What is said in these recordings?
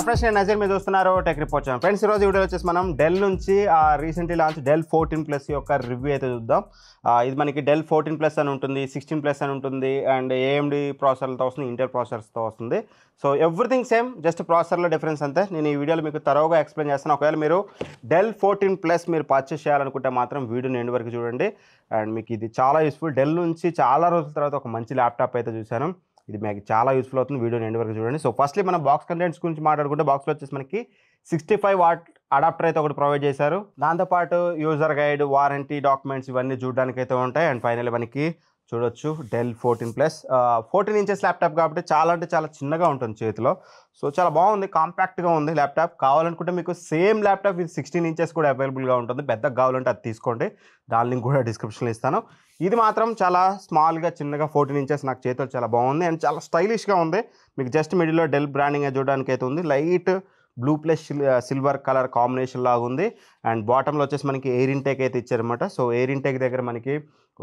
Friends నేను నజీర్ మీరు చూస్తున్నారు టెక్ రిపోర్ట్ ఛానల్. ఫ్రెండ్స్ ఈరోజు వీడియో వచ్చేసి మనం డెల్ నుంచి రీసెంట్లీ లాంచ్ డెల్ 14+ యొక్క రివ్యూ అయితే చూద్దాం. ఇది మనకి డెల్ 14+ అని ఉంటుంది, 16+ అని ఉంటుంది, అండ్ AMD ప్రాసెసర్లతో వస్తుంది, ఇంటెల్ ప్రాసెసర్స్తో వస్తుంది. సో ఎవ్రీథింగ్ సేమ్, జస్ట్ ప్రాసెసర్లో డిఫరెన్స్ అంతే. నేను ఈ వీడియోలో మీకు తరోగా ఎక్స్ప్లెయిన్ చేస్తాను. ఒకవేళ మీరు డెల్ 14+ మీరు పర్చేస్ చేయాలనుకుంటే మాత్రం వీడియోని ఎండ్ వరకు చూడండి. అండ్ మీకు ఇది చాలా యూస్ఫుల్. డెల్ నుంచి చాలా రోజుల తర్వాత ఒక మంచి ల్యాప్టాప్ అయితే చూశాను. ఇది మీకు చాలా యూస్ఫుల్ అవుతుంది. వీడియోని ఎండ్ వరకు చూడండి. సో ఫస్ట్లీ మనం బాక్స్ కంటెంట్స్ గురించి మాట్లాడుకుంటే, బాక్స్లో వచ్చేసి మనకి 65 వాట్ అడాప్టర్ అయితే ఒకటి ప్రొవైడ్ చేశారు. దాంతోపాటు యూజర్ గైడ్, వారంటీ డాక్యుమెంట్స్ ఇవన్నీ చూడడానికి అయితే ఉంటాయి. అండ్ ఫైనల్ మనకి చూడొచ్చు డెల్ 14+. 14 ఇంచెస్ ల్యాప్టాప్ కాబట్టి చాలా అంటే చాలా చిన్నగా ఉంటుంది చేతిలో. సో చాలా బాగుంది, కాంపాక్ట్గా ఉంది ల్యాప్టాప్. కావాలనుకుంటే మీకు సేమ్ ల్యాప్టాప్ విత్ 16 ఇంచెస్ కూడా అవైలబుల్గా ఉంటుంది. పెద్దగా కావాలంటే అది తీసుకోండి, దాని లింక్ కూడా డిస్క్రిప్షన్లో ఇస్తాను. ఇది మాత్రం చాలా స్మాల్గా చిన్నగా 14 ఇంచెస్ నాకు చేతిలో చాలా బాగుంది అండ్ చాలా స్టైలిష్గా ఉంది. మీకు జస్ట్ మిడిల్లో డెల్ బ్రాండింగ్ చూడడానికి అయితే ఉంది. Light blue plus silver colour combination లాగా ఉంది. అండ్ బాటంలో వచ్చేసి మనకి ఎయిర్ ఇంటేక్ అయితే ఇచ్చారనమాట. సో ఎయిర్ ఇంటేక్ దగ్గర మనకి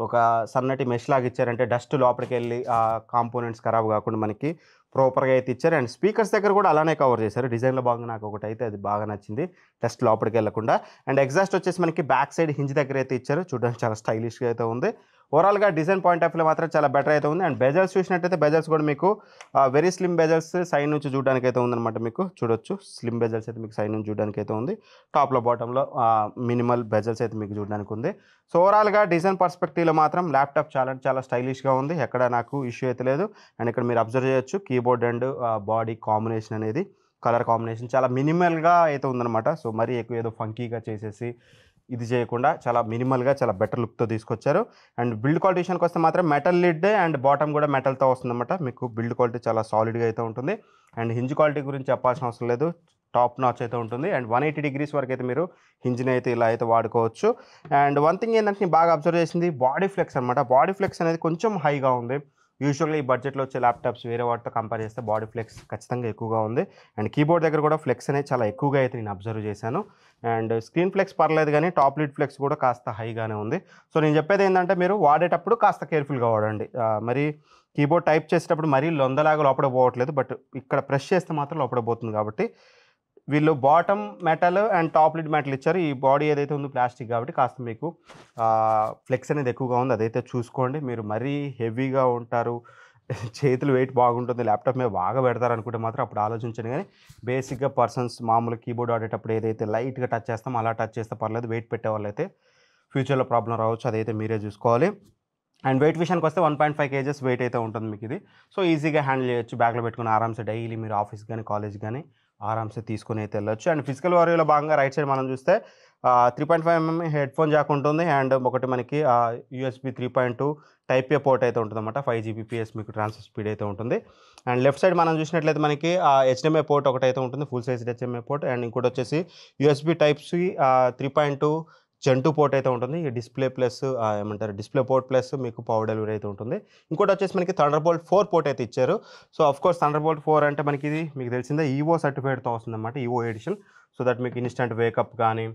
ఒక సన్నటి మెష్ లాగా ఇచ్చారంటే డస్ట్ లోపలికి వెళ్ళి ఆ కాంపోనెంట్స్ ఖరాబ్ కాకుండా మనకి ప్రాపర్గా అయితే ఇచ్చారు. అండ్ స్పీకర్స్ దగ్గర కూడా అలానే కవర్ చేశారు. డిజైన్లో బాగా నాకు ఒకటి అయితే అది బాగా నచ్చింది, డస్ట్ లోపలికి వెళ్ళకుండా. అండ్ ఎగ్జాస్ట్ వచ్చేసి మనకి బ్యాక్ సైడ్ హింజ్ దగ్గర అయితే ఇచ్చారు. చూడడానికి చాలా స్టైలిష్గా అయితే ఉంది. ఓవరాల్గా డిజైన్ పాయింట్ ఆఫ్ వ్యూలో మాత్రం చాలా బెటర్ అయితే ఉంది. అండ్ బెజల్స్ చూసినట్టయితే బెజల్స్ కూడా మీకు వెరీ స్లిమ్ బెజల్స్ సైడ్ నుంచి చూడడానికి అయితే ఉందన్నమాట. మీకు చూడొచ్చు స్లిమ్ బెజల్స్ అయితే మీకు సైడ్ నుంచి చూడడానికి అయితే ఉంది. టాప్లో బాటంలో మినిమల్ బెజల్స్ అయితే మీకు చూడడానికి ఉంది. సో ఓవరాల్గా డిజైన్ పర్స్పెక్టివ్లో మాత్రం ల్యాప్టాప్ చాలా స్టైలిష్గా ఉంది. ఎక్కడ నాకు ఇష్యూ అయితే లేదు. అండ్ ఇక్కడ మీరు అబ్జర్వ్ చేయొచ్చు కీబోర్డ్ అండ్ బాడీ కాంబినేషన్ అనేది, కలర్ కాంబినేషన్ చాలా మినిమల్గా అయితే ఉందన్నమాట. సో మరీ ఎక్కువ ఏదో ఫంకీగా చేసేసి ఇది చేయకుండా చాలా మినిమల్గా చాలా బెటర్ లుక్తో తీసుకొచ్చారు. అండ్ బిల్డ్ క్వాలిటీ విషయానికి వస్తే మాత్రం మెటల్ లిడ్ అండ్ బాటమ్ కూడా మెటల్తో వస్తుందన్నమాట. మీకు బిల్డ్ క్వాలిటీ చాలా సాలిడ్గా అయితే ఉంటుంది. అండ్ హింజ్ క్వాలిటీ గురించి చెప్పాల్సిన అవసరం లేదు, టాప్ నాచ్ అయితే ఉంటుంది. అండ్ 180 degrees వరకు అయితే మీరు హింజ్ని అయితే ఇలా అయితే వాడుకోవచ్చు. అండ్ వన్ థింగ్ ఏంటంటే నేను బాగా అబ్జర్వ్ చేసింది బాడీ ఫ్లెక్స్ అనమాట. బాడీ ఫ్లెక్స్ అనేది కొంచెం హైగా ఉంది. యూజువల్గా ఈ బడ్జెట్లో వచ్చే ల్యాప్టాప్స్ వేరే వాటితో కంపేర్ చేస్తే బాడీ ఫ్లెక్స్ ఖచ్చితంగా ఎక్కువగా ఉంది. అండ్ కీబోర్డ్ దగ్గర కూడా ఫ్లెక్స్ అనేది చాలా ఎక్కువగా అయితే నేను అబ్జర్వ్ చేశాను. అండ్ స్క్రీన్ ఫ్లెక్స్ పర్లేదు, కానీ టాప్ లిడ్ ఫ్లెక్స్ కూడా కాస్త హైగానే ఉంది. సో నేను చెప్పేది ఏంటంటే మీరు వాడేటప్పుడు కాస్త కేర్ఫుల్గా వాడండి. మరి కీబోర్డ్ టైప్ చేసేటప్పుడు మరీ లొందలాగా లోపల పోవట్లేదు, బట్ ఇక్కడ ప్రెస్ చేస్తే మాత్రం లోపల పోతుంది. కాబట్టి వీళ్ళు bottom metal and top lid metal ఇచ్చారు. ఈ బాడీ ఏదైతే ఉందో ప్లాస్టిక్ కాబట్టి కాస్త మీకు ఫ్లెక్స్ అనేది ఎక్కువగా ఉంది, అదైతే చూసుకోండి. మీరు మరీ హెవీగా ఉంటారు, చేతులు వెయిట్ బాగుంటుంది, ల్యాప్టాప్ మీద బాగా పెడతారు అనుకుంటే మాత్రం అప్పుడు ఆలోచించండి. కానీ బేసిక్గా పర్సన్స్ మామూలు కీబోర్డ్ ఆడేటప్పుడు ఏదైతే లైట్గా టచ్ చేస్తామో అలా టచ్ చేస్తే పర్లేదు. వెయిట్ పెట్టే వాళ్ళు అయితే ఫ్యూచర్లో ప్రాబ్లం రావచ్చు, అదైతే మీరే చూసుకోవాలి. అండ్ వెయిట్ విషయానికి వస్తే 1.5 kgs వెయిట్ అయితే ఉంటుంది మీకు ఇది. సో ఈజీగా హ్యాండిల్ చేయొచ్చు, బ్యాగ్లో పెట్టుకుని ఆరామ్సే డైలీ మీరు ఆఫీస్ కానీ కాలేజ్ కానీ ఆరామ్సే తీసుకుని అయితే వెళ్ళొచ్చు. అండ్ ఫిజికల్ వారియోలో భాగంగా రైట్ సైడ్ మనం చూస్తే 3.5mm హెడ్ ఫోన్ జాక్ ఉంటుంది. అండ్ ఒకటి మనకి USB 3.2 టైప్ ఏ పోర్ట్ అయితే ఉంటుంది అనమాట. 5 Gbps మీకు ట్రాన్స్ఫర్ స్పీడ్ అయితే ఉంటుంది. అండ్ లెఫ్ట్ సైడ్ మనం చూసినట్లయితే మనకి HDMI పోర్ట్ ఒకటి అయితే ఉంటుంది, full size HDMI port. And ఇంకోటి వచ్చేసి USB Type-C 3.2 Gen 2 పోర్ట్ అయితే ఉంటుంది. ఈ display plus display port plus మీకు పవర్ డెలివరీ అయితే ఉంటుంది. ఇంకోటి వచ్చేసి మనకి Thunderbolt 4 పోర్ట్ అయితే ఇచ్చారు. సో ఆఫ్కోర్స్ Thunderbolt 4 అంటే మనకి ఇది మీకు తెలిసిందే EVO సర్టిఫైడ్తో వస్తుందన్నమాట, EVO ఎడిషన్. సో దట్ మీకు ఇన్స్టెంట్ వేకప్ కానీ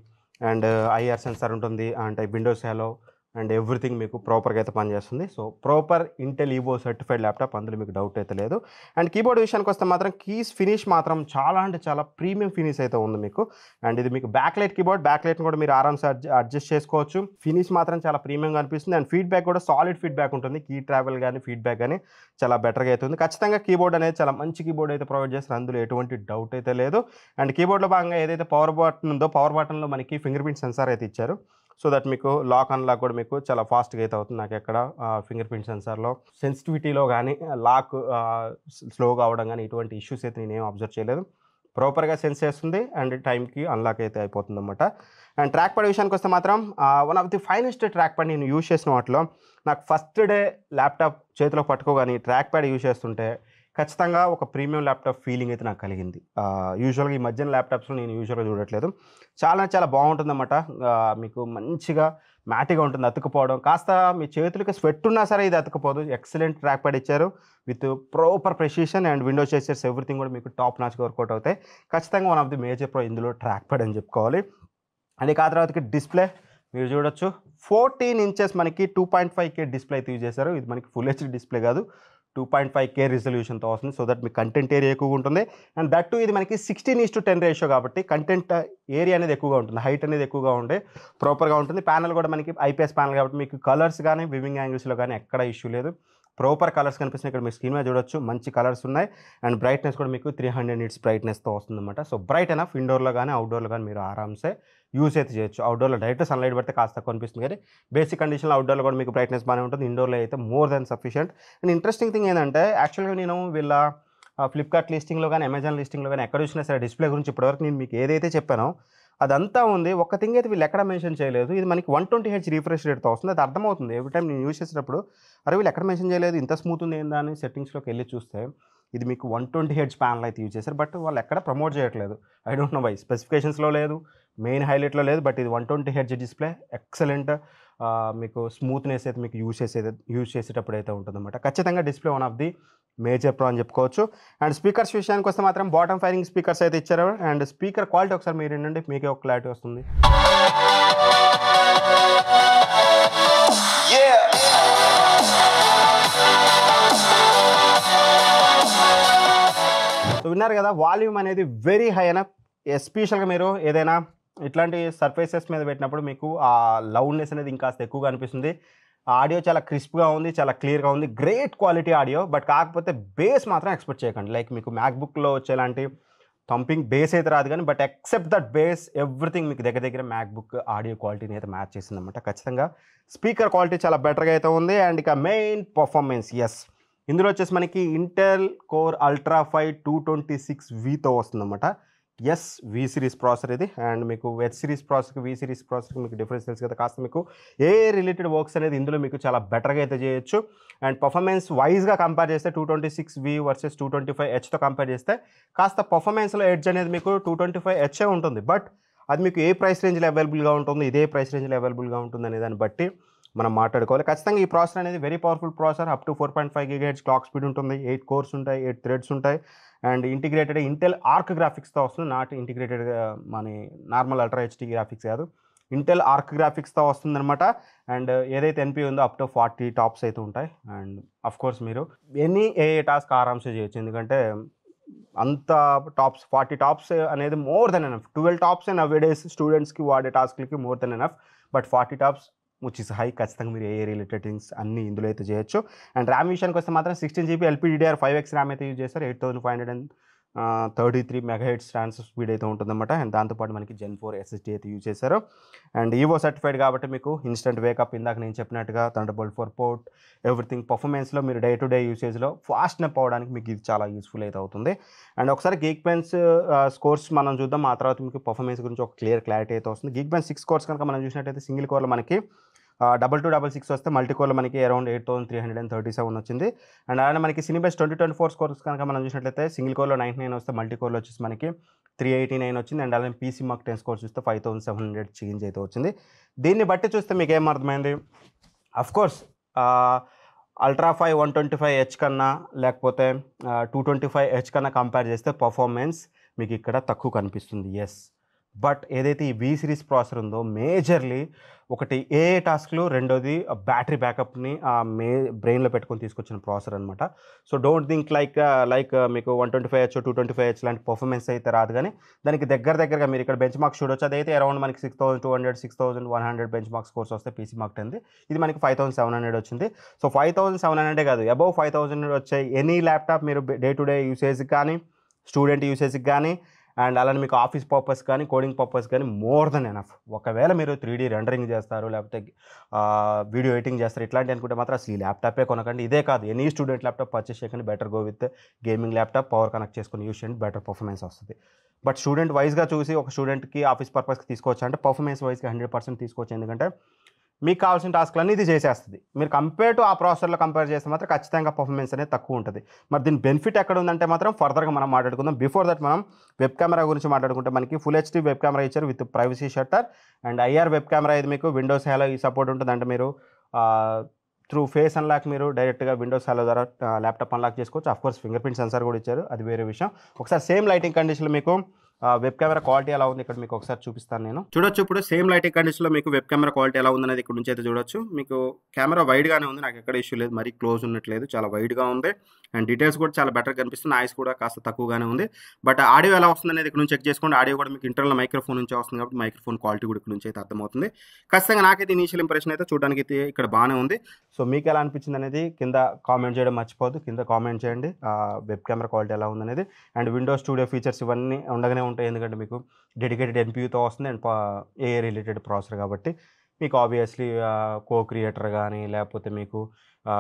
అండ్ IR సెన్సార్ ఉంటుంది, అంటే విండోస్ హలో అండ్ ఎవ్రీథింగ్ మీకు ప్రాపర్గా అయితే పనిచేస్తుంది. So proper Intel EVO certified laptop, అందులో మీకు డౌట్ అయితే లేదు. అండ్ కీబోర్డ్ విషయానికి వస్తే మాత్రం కీస్ ఫినిష్ మాత్రం చాలా అంటే చాలా ప్రీమియం ఫినిష్ అయితే ఉంది మీకు. అండ్ ఇది మీకు బ్యాక్ లైట్ కీబోర్డ్, బ్యాక్ లైట్ని కూడా మీరు ఆరామ్సే అడ్జస్ట్ చేసుకోవచ్చు. ఫినిష్ మాత్రం చాలా ప్రీమియంగా అనిపిస్తుంది. అండ్ ఫీడ్బ్యాక్ కూడా సాలిడ్ ఫీడ్బ్యాక్ ఉంటుంది. కీ ట్రావెల్ కానీ ఫీడ్బ్యాక్ కానీ చాలా బెటర్గా అయితే ఉంది. ఖచ్చితంగా కీబోర్డ్ అనేది చాలా మంచి కీబోర్డ్ అయితే ప్రొవైడ్ చేస్తారు, అందులో ఎటువంటి డౌట్ అయితే లేదు. అండ్ కీబోర్డ్లో భాగంగా ఏదైతే పవర్ బటన్ ఉందో పవర్ బటన్లో మనకి ఫింగర్ ప్రింట్ సెన్సార్ అయితే ఇచ్చారు. సో దట్ మీకు లాక్ అన్లాక్ కూడా మీకు చాలా ఫాస్ట్గా అయితే అవుతుంది. నాకు ఎక్కడ ఫింగర్ ప్రింట్ సెన్సార్లో సెన్సిటివిటీలో కానీ లాక్ స్లోగా అవడం కానీ ఇటువంటి ఇష్యూస్ అయితే నేనేం అబ్జర్వ్ చేయలేదు. ప్రాపర్గా సెన్స్ చేస్తుంది అండ్ టైంకి అన్లాక్ అయితే అయిపోతుంది అనమాట. అండ్ ట్రాక్ ప్యాడ్ విషయానికి వస్తే మాత్రం one of the finest track pad నేను యూజ్ చేసిన వాటిలో. నాకు ఫస్ట్ డే ల్యాప్టాప్ చేతిలో పట్టుకోగానే ట్రాక్ ప్యాడ్ యూజ్ చేస్తుంటే ఖచ్చితంగా ఒక ప్రీమియం ల్యాప్టాప్ ఫీలింగ్ అయితే నాకు కలిగింది. యూజువల్గా ఈ మధ్యన ల్యాప్టాప్స్లో నేను యూజువల్గా చూడట్లేదు, చాలా బాగుంటుందన్నమాట. మీకు మంచిగా మ్యాటిగా ఉంటుంది, అతుక్కుపోవడం కాస్త మీ చేతులకి స్వెట్ ఉన్నా సరే ఇది అతుక్కుపోదు. ఎక్సలెంట్ ట్రాక్ ప్యాడ్ ఇచ్చారు with proper precision and window చేసేస్ ఎవ్రీథింగ్ కూడా మీకు టాప్ నాచ్గా వర్కౌట్ అవుతాయి. ఖచ్చితంగా one of the major pro ఇందులో ట్రాక్ ప్యాడ్ అని చెప్పుకోవాలి. అండ్ ఆ తర్వాతకి డిస్ప్లే మీరు చూడొచ్చు 14 ఇంచెస్ మనకి 2.5K డిస్ప్లే అయితే యూజ్ చేశారు. ఇది మనకి ఫుల్ HD డిస్ప్లే కాదు, 2.5K రిజల్యూషన్తో వస్తుంది. So that me content area ఎక్కువగా ఉంటుంది. అండ్ దట్ టు ఇది మనకి 16:10 రేషియో కాబట్టి కంటెంట్ ఏరియా అనేది ఎక్కువగా ఉంటుంది, హైట్ అనేది ఎక్కువగా ఉండే ప్రాపర్గా ఉంటుంది. ప్యానల్ కూడా మనకి ఐపీఎస్ ప్యానల్ కాబట్టి మీకు కలర్స్ కానీ వివింగ్ యాంగిల్స్లో కానీ ఎక్కడ ఇష్యూ లేదు. ప్రాపర్ కలర్స్ కనిపిస్తున్నాయి. ఇక్కడ మీరు స్క్రీన్ మీద చూడొచ్చు, మంచి కలర్స్ ఉన్నాయి. అండ్ బ్రైట్నెస్ కూడా మీకు 300 నిట్స్ బ్రైట్నెస్తో వస్తుందన్నమాట. సో బ్రైట్ ఎనఫ్ ఇండోర్లో కానీ అవుట్డోర్లో కానీ మీరు ఆరామ్సే యూస్ అయితే చేయొచ్చు. అవుట్డోర్లో డైరెక్ట్ సన్లైట్ పడితే కాస్త తక్కువ అనిపిస్తుంది, కానీ బేసిక్ కండిషన్లో అవుట్డోర్లో కూడా మీకు బ్రైట్నెస్ బాగానే ఉంటుంది. ఇండోర్లో అయితే more than sufficient. And interesting thing ఏంటంటే యాక్చువల్గా నేను వీళ్ళ ఫ్లిప్కార్ట్ లిస్టింగ్లో కానీ అమెజాన్ లిస్టింగ్లో కానీ ఎక్కడ చూసినా సరే డిస్ప్లే గురించి ఇప్పటివరకు నేను మీకు ఏదైతే చెప్పానో అదంతా ఉంది. ఒక్క థింగ్ అయితే వీళ్ళు ఎక్కడ మెన్షన్ చేయలేదు, ఇది మనకి 120Hz రీఫ్రెష్ రేట్తో వస్తుంది. అది అర్థమవుతుంది ఎవ్రీ టైం నేను యూస్ చేసేటప్పుడు, అరే వీళ్ళు ఎక్కడ మెన్షన్ చేయలేదు, ఇంత స్మూత్ ఉంది ఏందా అని సెట్టింగ్స్లోకి వెళ్ళి చూస్తే ఇది మీకు 120Hz ప్యానల్ అయితే యూజ్ చేశారు. బట్ వాళ్ళు ఎక్కడ ప్రమోట్ చేయట్లేదు. ఐ డోంట్ నో వై, స్పెసిఫికేషన్స్లో లేదు, మెయిన్ హైలైట్లో లేదు. బట్ ఇది 120Hz డిస్ప్లే ఎక్సలెంట్, మీకు స్మూత్నెస్ అయితే మీకు యూజ్ చేసేటప్పుడు అయితే ఉంటుందన్నమాట. ఖచ్చితంగా display one of the major pro అని చెప్పుకోవచ్చు. అండ్ స్పీకర్స్ విషయానికి వస్తే మాత్రం బాటమ్ ఫైరింగ్ స్పీకర్స్ అయితే ఇచ్చారు. అండ్ స్పీకర్ క్వాలిటీ ఒకసారి మీరు ఏంటంటే మీకే ఒక క్లారిటీ వస్తుంది. సో విన్నారు కదా, వాల్యూమ్ అనేది వెరీ హై అయినా, ఎస్పెషల్గా మీరు ఏదైనా ఇట్లాంటి సర్ఫేసెస్ మీద పెట్టినప్పుడు మీకు ఆ లౌడ్నెస్ అనేది ఇంకాస్త ఎక్కువగా అనిపిస్తుంది. ఆడియో చాలా క్రిస్ప్గా ఉంది, చాలా క్లియర్గా ఉంది, గ్రేట్ క్వాలిటీ ఆడియో. బట్ కాకపోతే బేస్ మాత్రం ఎక్స్పెక్ట్ చేయకండి. లైక్ మీకు మ్యాక్బుక్లో వచ్చేలాంటి థంపింగ్ బేస్ అయితే రాదు, కానీ but except that base everything మీకు దగ్గర మ్యాక్బుక్ ఆడియో క్వాలిటీని అయితే మ్యాచ్ చేసిందన్నమాట. ఖచ్చితంగా స్పీకర్ క్వాలిటీ చాలా బెటర్గా అయితే ఉంది. అండ్ ఇక మెయిన్ పర్ఫార్మెన్స్, ఎస్ ఇందులో వచ్చేసి మనకి ఇంటెల్ కోర్ అల్ట్రా 5 226Vతో వస్తుందన్నమాట. ఎస్ వి సిరీస్ ప్రాసెసర్ ఇది. అండ్ మీకు హెచ్ సిరీస్ ప్రాసెసర్కి వి సిరీస్ ప్రాసెసర్కి మీకు డిఫరెన్స్ తెలుసు కదా, కాస్త మీకు ఏ రిలేటెడ్ వర్క్స్ అనేది ఇందులో మీకు చాలా బెటర్గా అయితే చేయొచ్చు. అండ్ పర్ఫార్మెన్స్ వైజ్గా కంపేర్ చేస్తే 226V వర్సెస్ 225Hతో కంపేర్ చేస్తే కాస్త పర్ఫార్మెన్స్లో ఎడ్జ్ అనేది మీకు 225H ఉంటుంది. బట్ అది మీకు ఏ ప్రైస్ రేంజ్లో అవైలబుల్గా ఉంటుంది, ఇదే ప్రైస్ రేంజ్లో అవైలబుల్గా ఉంటుంది అనే దాన్ని బట్టి మనం మాట్లాడుకోవాలి. ఖచ్చితంగా ఈ ప్రాసెసర్ అనేది very powerful processor. Up to 4.5 GHz clock speed ఉంటుంది, 8 కోర్స్ ఉంటాయి, 8 థ్రెడ్స్ ఉంటాయి. అండ్ ఇంటిగ్రేటెడ్ ఇంటెల్ ఆర్క్ గ్రాఫిక్స్తో వస్తుంది, నాట్ ఇంటిగ్రేటెడ్ మన నార్మల్ అల్ట్రా హెచ్డి గ్రాఫిక్స్ కాదు, ఇంటెల్ ఆర్క్ గ్రాఫిక్స్తో వస్తుందన్నమాట. అండ్ ఏదైతే ఎన్పీ ఉందో అప్ టు 40 టాప్స్ అయితే ఉంటాయి. అండ్ అఫ్ కోర్స్ మీరు ఎనీ ఏ టాస్క్ ఆరామ్సే చేయొచ్చు, ఎందుకంటే అంత టాప్స్ 40 టాప్స్ అనేది more than enough. 12 tops nowadays స్టూడెంట్స్కి వాడే టాస్క్లకి more than enough. But 40 tops which is high. ఖచ్చితంగా మీరు ఏ రిలేటెడ్ థింగ్స్ అన్నీ ఇందులో అయితే చేయొచ్చు. అండ్ ర్యామ్ విషయానికి వస్తే మాత్రం 16GB LPDDR5X ర్యామ్ అయితే యూజ్ చేస్తారు. 8533 MHz ట్రాన్స్ఫర్ స్పీడ్ అయితే ఉంటుందన్నమాట. అండ్ దాంతోపాటు మనకి Gen 4 SSD అయితే యూజ్ చేశారు. అండ్ ఈవో సర్టిఫైడ్ కాబట్టి మీకు ఇన్స్టెంట్ వేకప్, ఇందాక నేను చెప్పినట్టుగా థండర్బోల్ట్ 4 పోర్ట్, ఎవ్రీథింగ్ పర్ఫార్మెన్స్లో మీరు డే టు డే యూసేజ్లో ఫాస్ట్ అప్ అవ్వడానికి మీకు ఇది చాలా యూస్ఫుల్ అయితే అవుతుంది. అండ్ ఒకసారి గీక్బెంచ్ స్కోర్స్ మనం చూద్దాం, ఆ తర్వాత మీకు పర్ఫార్మెన్స్ గురించి ఒక క్లారిటీ అయితే వస్తుంది. గీక్బెంచ్ 6 కోర్స్ కనుక మనం చూసినట్టయితే సింగిల్ కోర్లో మనకి 2266 వస్తే మల్టీ కోర్లో మనకి అరౌండ్ 8337 వచ్చింది. అండ్ అలానే మనకి సినిబెస్ 2024 స్కోర్స్ కనుక మనం చూసినట్లయితే సింగిల్ కోర్లో 99 వస్తే మల్టీ కోర్లో వచ్చేసి మనకి 389 వచ్చింది. అండ్ అలానే పీసీ మాక్ 10 స్కోర్స్ చూస్తే 5700 చేంజ్ అయితే వచ్చింది. దీన్ని బట్టి చూస్తే మీకు ఏం అర్థమైంది, అఫ్కోర్స్ అల్ట్రా 5 125H కన్నా లేకపోతే 225H కన్నా కంపేర్ చేస్తే పర్ఫార్మెన్స్ మీకు ఇక్కడ తక్కువ కనిపిస్తుంది. ఎస్, బట్ ఏదైతే ఈ వి సిరీస్ ప్రాసెసర్ ఉందో మేజర్లీ ఒకటి ఏ టాస్క్లు, రెండోది బ్యాటరీ బ్యాకప్ని బ్రెయిన్లో పెట్టుకొని తీసుకొచ్చిన ప్రాసెసర్ అనమాట. సో డోంట్ థింక్ లైక్ మీకు 125H 225H లాంటి పర్ఫార్మెన్స్ అయితే రాదు, కానీ దానికి దగ్గరగా మీరు ఇక్కడ బెంచ్ మార్క్స్ చూడొచ్చు. అదైతే అరౌండ్ మనకి 6200 6100 బెంచ్ మార్క్స్ కోర్స్ వస్తే పీసీ మార్క్ 10, ఇది మనకి 5700 వచ్చింది. సో 5700 కాదు, అబౌవ్ 5000 వచ్చాయి. ఎనీ ల్యాప్టాప్ మీరు డే టు డే యూసేజ్కి కానీ స్టూడెంట్ యూసేజ్కి కానీ అండ్ అలానే మీకు ఆఫీస్ పర్పస్ కానీ కోడింగ్ పర్పస్ కానీ మోర్ దెన్ ఎనఫ్. ఒకవేళ మీరు 3D రెండరింగ్ చేస్తారు, లేకపోతే వీడియో ఎడిటింగ్ చేస్తారు, ఇట్లాంటి అనుకుంటే మాత్రం అసలు ఈ ల్యాప్టాపే కొనకండి. ఇదే కాదు, ఎనీ స్టూడెంట్ ల్యాప్టాప్ పర్చేస్ చేయకండి. Better go with gaming laptop, power connect చేసుకొని యూస్ చేయండి, బెటర్ పర్ఫార్మెన్స్ వస్తుంది. బట్ స్టూడెంట్ వైజ్గా చూసి ఒక స్టూడెంట్కి ఆఫీస్ పర్పస్కి తీసుకోవచ్చు అంటే పర్ఫార్మెన్స్ వైజ్గా 100% తీసుకోవచ్చు, ఎందుకంటే మీకు కావాల్సిన టాస్క్లన్నీ ఇది చేసేస్తుంది. మీరు కంపేర్ టు ఆ ప్రాసెసర్లో కంపేర్ చేస్తే మాత్రం ఖచ్చితంగా పర్ఫార్మెన్స్ అనేది తక్కువ ఉంటుంది. మరి దీని బెనిఫిట్ ఎక్కడ ఉందంటే మాత్రం ఫర్దర్గా మనం మాట్లాడుకుందాం. బిఫోర్ దట్ మనం వెబ్ కెమెరా గురించి మాట్లాడుకుంటే మనకి ఫుల్ హెచ్డీ వెబ్ కెమెరా ఇచ్చారు with privacy shutter. And IR web camera ఇది మీకు విండోస్ హలో ఈ సపోర్ట్ ఉంటుంది. అంటే మీరు త్రూ ఫేస్ అన్లాక్ మీరు డైరెక్ట్గా విండోస్ హలో ద్వారా ల్యాప్టాప్ అన్లాక్ చేసుకోవచ్చు. అఫ్కోర్స్ ఫింగర్ ప్రింట్ సెన్సార్ కూడా ఇచ్చారు, అది వేరే విషయం. ఒకసారి సేమ్ లైటింగ్ కండిషన్లో మీకు వెబ్ కెమెరా క్వాలిటీ ఎలా ఉంది ఇక్కడ మీకు ఒకసారి చూపిస్తాను నేను. చూడొచ్చు ఇప్పుడు సేమ్ లైటింగ్ కండిషన్లో మీకు వెబ్ కెమెరా క్వాలిటీ ఎలా ఉందనేది ఇక్కడ నుంచి అయితే చూడొచ్చు. మీకు కెమెరా వైడ్గానే ఉంది, నాకు ఎక్కడ ఇష్యూ లేదు, మరీ క్లోజ్ ఉన్నట్లేదు, చాలా వైడ్గా ఉంది. అండ్ డీటెయిల్స్ కూడా చాలా బెటర్ కనిపిస్తుంది, నాయిస్ కూడా కాస్త తక్కువగానే ఉంది. బట్ ఆడియో ఎలా వస్తుంది అనేది ఇక్కడ నుంచి చెక్ చేసుకోండి. ఆడియో కూడా మీకు ఇంటర్నల్ మైక్రోఫోన్ నుంచి వస్తుంది కాబట్టి మైక్రోఫోన్ క్వాలిటీ కూడా ఇక్కడ నుంచి అయితే అర్థమవుతుంది. ఖచ్చితంగా నాకైతే ఇనీషియల్ ఇంప్రెషన్ అయితే చూడడానికి అయితే ఇక్కడ బాగానే ఉంది. సో మీకు ఎలా అనిపించింది అనేది కింద కామెంట్ చేయడం మర్చిపోద్దు, కింద కామెంట్ చేయండి వెబ్ కెమెరా క్వాలిటీ ఎలా ఉందనేది. అండ్ విండోస్ స్టూడియో ఫీచర్స్ ఇవన్నీ ఉండగానే ఉంటాయి, ఎందుకంటే మీకు డెడికేటెడ్ ఎన్పియూతో వస్తుంది అండ్ ఏ రిలేటెడ్ ప్రాసెసర్ కాబట్టి మీకు ఆబ్వియస్లీ కో క్రియేటర్ కానీ లేకపోతే మీకు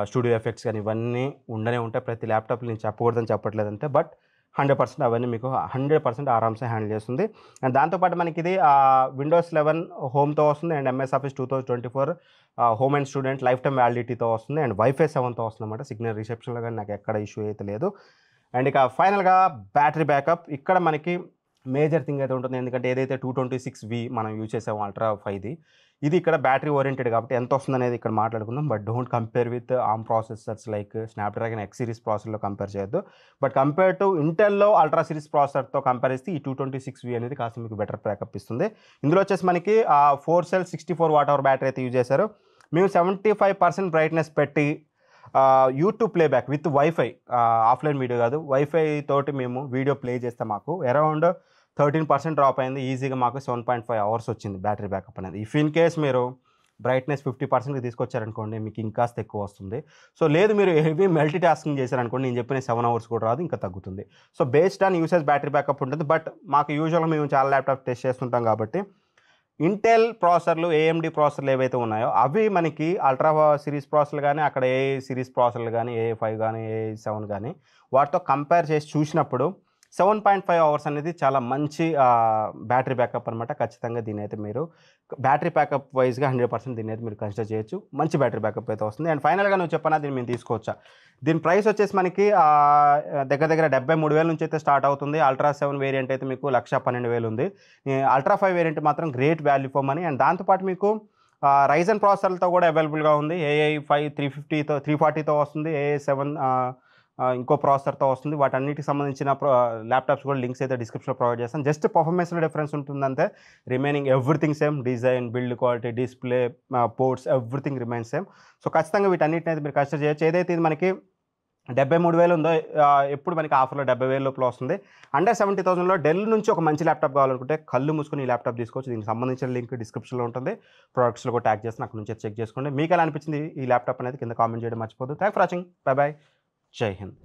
స్టూడియో ఎఫెక్ట్స్ కానీ ఇవన్నీ ఉండనే ఉంటాయి. ప్రతి ల్యాప్టాప్లో నేను చెప్పకూడదని చెప్పట్లేదంటే, బట్ 100% అవన్నీ మీకు 100% ఆరామ్సే హ్యాండిల్ చేస్తుంది. అండ్ దాంతోపాటు మనకి ఇది విండోస్ 11 హోమ్తో వస్తుంది and MS Office 2024 home and student lifetime వ్యాలిడిటీతో వస్తుంది అండ్ వైఫై 7తో వస్తుంది అనమాట. సిగ్నల్ రిసెప్షన్లో కానీ నాకు ఎక్కడ ఇష్యూ అయితే లేదు. అండ్ ఇక ఫైనల్గా బ్యాటరీ బ్యాకప్ ఇక్కడ మనకి మేజర్ థింగ్ అయితే ఉంటుంది, ఎందుకంటే ఏదైతే 226V మనం యూజ్ చేసాము అల్ట్రా 5ది, ఇది ఇక్కడ బ్యాటరీ ఓరియంటెడ్ కాబట్టి ఎంత వస్తుంది అనేది ఇక్కడ మాట్లాడుకుందాం. But don't compare with ARM processors like Snapdragon X series ప్రాసెసర్లో కంపేర్ చేయొద్దు. బట్ కంపేర్ టు ఇంటెల్లో అల్ట్రా సిరీస్ ప్రాసెసర్తో కంపేర్ చేస్తే ఈ 226V అనేది కాస్త మీకు బెటర్ బ్యాకప్ ఇస్తుంది. ఇందులో వచ్చేసి మనకి 4 సెల్ 64 వాట్ అవర్ బ్యాటరీ అయితే యూజ్ చేశారు. మేము 75% బ్రైట్నెస్ పెట్టి YouTube playback with wifi, offline video కాదు, వైఫై తోటి మేము వీడియో ప్లే చేస్తే మాకు అరౌండ్ 13% డ్రాప్ అయింది. ఈజీగా మాకు 7.5 అవర్స్ వచ్చింది బ్యాటరీ బ్యాకప్ అనేది. ఇఫ్ ఇన్ కేస్ మీరు బ్రైట్నెస్ 50%కి తీసుకొచ్చారనుకోండి మీకు ఇంకాస్త ఎక్కువ వస్తుంది. సో లేదు మీరు హెవీ మల్టీ టాస్కింగ్ చేశారనుకోండి, నేను చెప్పిన 7 అవర్స్ కూడా రాదు, ఇంకా తగ్గుతుంది. So based on usage battery backup ఉంటుంది. బట్ మాకు యూజువల్గా మేము చాలా ల్యాప్టాప్ టెస్ట్ చేస్తుంటాం కాబట్టి ఇంటెల్ ప్రాసెసర్లు, AMD ప్రాసెసర్లు ఏవైతే ఉన్నాయో అవి మనకి అల్ట్రా సిరీస్ ప్రాసెసర్లు కానీ అక్కడ ఏ సిరీస్ ప్రాసెసర్లు కానీ A5 కానీ A7 కానీ వాటితో కంపేర్ చేసి చూసినప్పుడు 7.5 అవర్స్ అనేది చాలా మంచి బ్యాటరీ బ్యాకప్ అనమాట. ఖచ్చితంగా దీని అయితే మీరు బ్యాటరీ బ్యాకప్ వైజ్గా 100% దీని అయితే మీరు కన్సిడర్ చేయొచ్చు. మంచి బ్యాటరీ బ్యాకప్ అయితే వస్తుంది. అండ్ ఫైనల్గా నువ్వు చెప్పనా దీన్ని మేము తీసుకోవచ్చా, దీని ప్రైస్ వచ్చేసి మనకి దగ్గర దగ్గర 73,000 నుంచి అయితే స్టార్ట్ అవుతుంది. అల్ట్రా 7 వేరియంట్ అయితే మీకు 112,000 ఉంది. అల్ట్రా 5 వేరియంట్ మాత్రం great value for money. And దాంతోపాటు మీకు రైజన్ ప్రాసెసర్లతో కూడా అవైలబుల్గా ఉంది. AI5 350తో 340తో వస్తుంది, AI7 ఇంకో ప్రాసెసర్తో వస్తుంది. వాటన్నిటికి సంబంధించిన ల్యాప్టాప్స్ కూడా లింక్స్ అయితే డిస్క్రిప్షన్లో ప్రొవైడ్ చేస్తాను. జస్ట్ పర్ఫార్మెన్స్లో డిఫరెన్స్ ఉంటుందంటే, remaining everything same, design, build quality, display, ports everything remain same. So ఖచ్చితంగా వీటన్నిటిని అయితే మీరు కన్సిడర్ చేయొచ్చు. ఏదైతే ఇది మనకి 73,000 ఉందో ఎప్పుడు మనకి ఆఫర్లో 70,000 లోపల వస్తుంది. అండర్ 70,000లో డెల్ నుంచి ఒక మంచి ల్యాప్టాప్ కావాలనుకుంటే కళ్ళు మూసుకొని ఈ ల్యాప్టాప్ తీసుకోవచ్చు. దీనికి సంబంధించిన లింక్ డిస్క్రిప్షన్లో ఉంటుంది, ప్రొడక్ట్స్లో కూడా ట్యాగ్ చేస్తాను, అక్కడ నుంచి చెక్ చేసుకోండి. మీకు ఎలా అనిపించింది ఈ ల్యాప్టాప్ అనేది కింద కామెంట్ చేయడం మర్చిపోదు. Thank for watching, bye bye, Jai Hind.